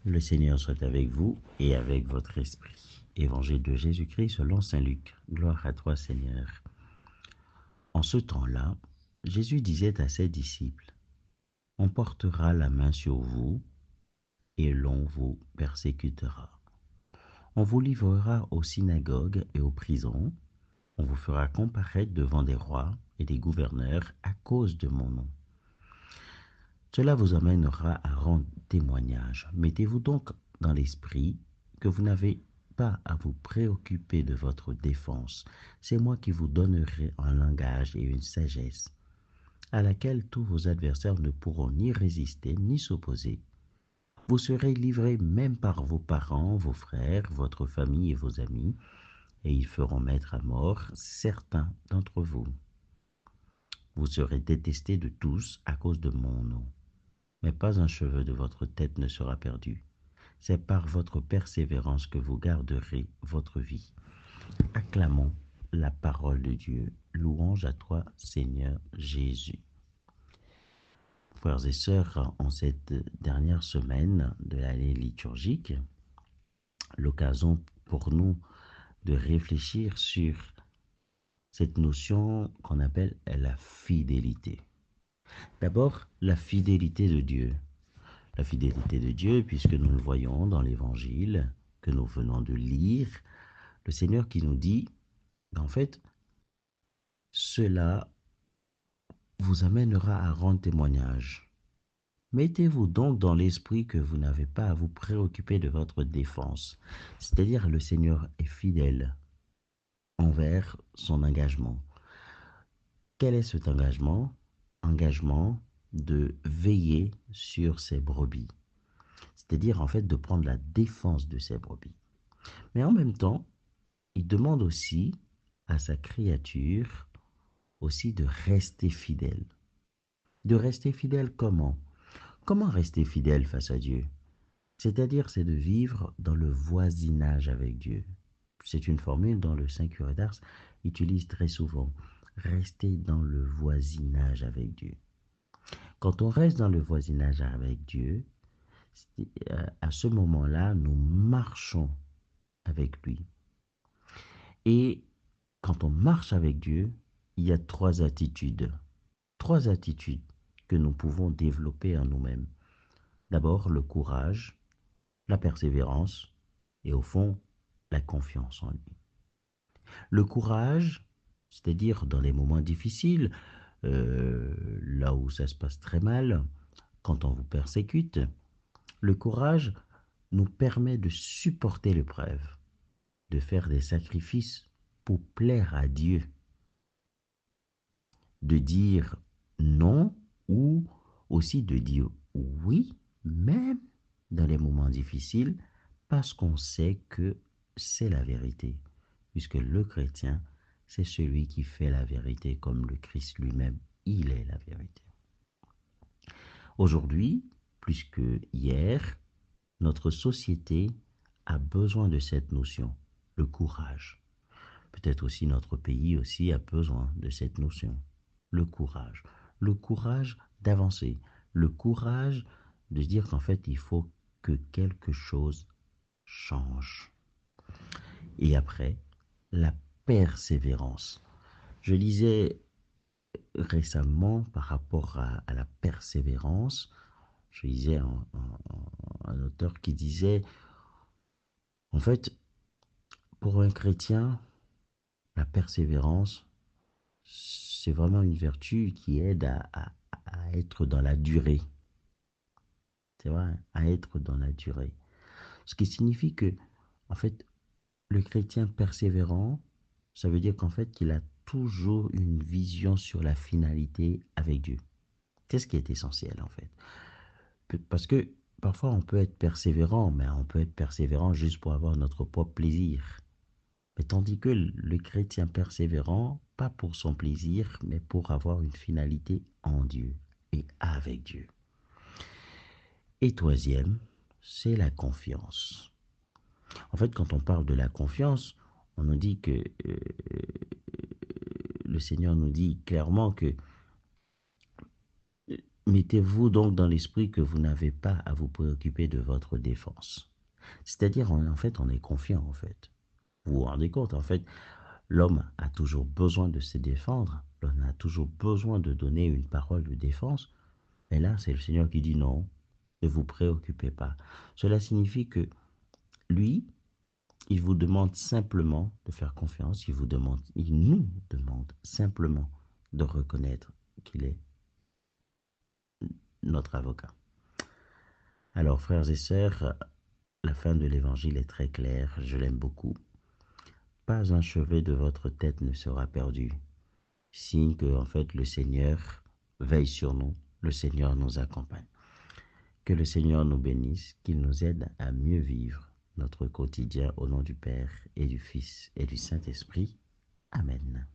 Le Seigneur soit avec vous et avec votre esprit. Évangile de Jésus-Christ selon saint Luc. Gloire à toi, Seigneur. En ce temps-là, Jésus disait à ses disciples, « On portera la main sur vous et l'on vous persécutera. On vous livrera aux synagogues et aux prisons. On vous fera comparaître devant des rois et des gouverneurs à cause de mon nom. Cela vous amènera à rendre témoignage. Mettez-vous donc dans l'esprit que vous n'avez pas à vous préoccuper de votre défense. C'est moi qui vous donnerai un langage et une sagesse à laquelle tous vos adversaires ne pourront ni résister ni s'opposer. Vous serez livrés même par vos parents, vos frères, votre famille et vos amis, et ils feront mettre à mort certains d'entre vous. Vous serez détestés de tous à cause de mon nom. Mais pas un cheveu de votre tête ne sera perdu. C'est par votre persévérance que vous garderez votre vie. Acclamons la parole de Dieu. Louange à toi, Seigneur Jésus. Frères et sœurs, en cette dernière semaine de l'année liturgique, l'occasion pour nous de réfléchir sur cette notion qu'on appelle la fidélité. D'abord, la fidélité de Dieu. La fidélité de Dieu, puisque nous le voyons dans l'Évangile que nous venons de lire, le Seigneur qui nous dit, en fait, cela vous amènera à rendre témoignage. Mettez-vous donc dans l'esprit que vous n'avez pas à vous préoccuper de votre défense. C'est-à-dire, le Seigneur est fidèle envers son engagement. Quel est cet engagement? Engagement de veiller sur ses brebis. C'est-à-dire, en fait, de prendre la défense de ses brebis. Mais en même temps, il demande aussi à sa créature aussi de rester fidèle. De rester fidèle comment? Comment rester fidèle face à Dieu? C'est-à-dire, c'est de vivre dans le voisinage avec Dieu. C'est une formule dont le Saint Curé d'Ars utilise très souvent. Rester dans le voisinage avec Dieu. Quand on reste dans le voisinage avec Dieu, à ce moment-là, nous marchons avec lui. Et quand on marche avec Dieu, il y a trois attitudes. Trois attitudes que nous pouvons développer en nous-mêmes. D'abord, le courage, la persévérance et au fond, la confiance en lui. Le courage, c'est-à-dire dans les moments difficiles, là où ça se passe très mal, quand on vous persécute, le courage nous permet de supporter l'épreuve, de faire des sacrifices pour plaire à Dieu, de dire non ou aussi de dire oui, même dans les moments difficiles, parce qu'on sait que c'est la vérité, puisque le chrétien, c'est celui qui fait la vérité comme le Christ lui-même, il est la vérité. Aujourd'hui, plus que hier, notre société a besoin de cette notion, le courage. Peut-être aussi notre pays aussi a besoin de cette notion, le courage d'avancer, le courage de se dire qu'en fait il faut que quelque chose change. Et après, la persévérance. Je lisais récemment par rapport à la persévérance, je lisais un auteur qui disait, en fait, pour un chrétien, la persévérance, c'est vraiment une vertu qui aide à être dans la durée. C'est vrai, à être dans la durée. Ce qui signifie que, en fait, le chrétien persévérant, ça veut dire qu'en fait, qu'il a toujours une vision sur la finalité avec Dieu. C'est ce qui est essentiel, en fait. Parce que parfois, on peut être persévérant, mais on peut être persévérant juste pour avoir notre propre plaisir. Mais tandis que le chrétien persévérant, pas pour son plaisir, mais pour avoir une finalité en Dieu et avec Dieu. Et troisième, c'est la confiance. En fait, quand on parle de la confiance, on nous dit que le Seigneur nous dit clairement que Mettez-vous donc dans l'esprit que vous n'avez pas à vous préoccuper de votre défense. C'est-à-dire, en fait, on est confiant, en fait. Vous vous rendez compte, en fait, l'homme a toujours besoin de se défendre, l'homme a toujours besoin de donner une parole de défense. Et là, c'est le Seigneur qui dit non, ne vous préoccupez pas. Cela signifie que lui, il vous demande simplement de faire confiance, il nous demande simplement de reconnaître qu'il est notre avocat. Alors, frères et sœurs, la fin de l'évangile est très claire, je l'aime beaucoup. Pas un cheveu de votre tête ne sera perdu. Signe que, en fait, le Seigneur veille sur nous, le Seigneur nous accompagne. Que le Seigneur nous bénisse, qu'il nous aide à mieux vivre notre quotidien au nom du Père et du Fils et du Saint-Esprit. Amen.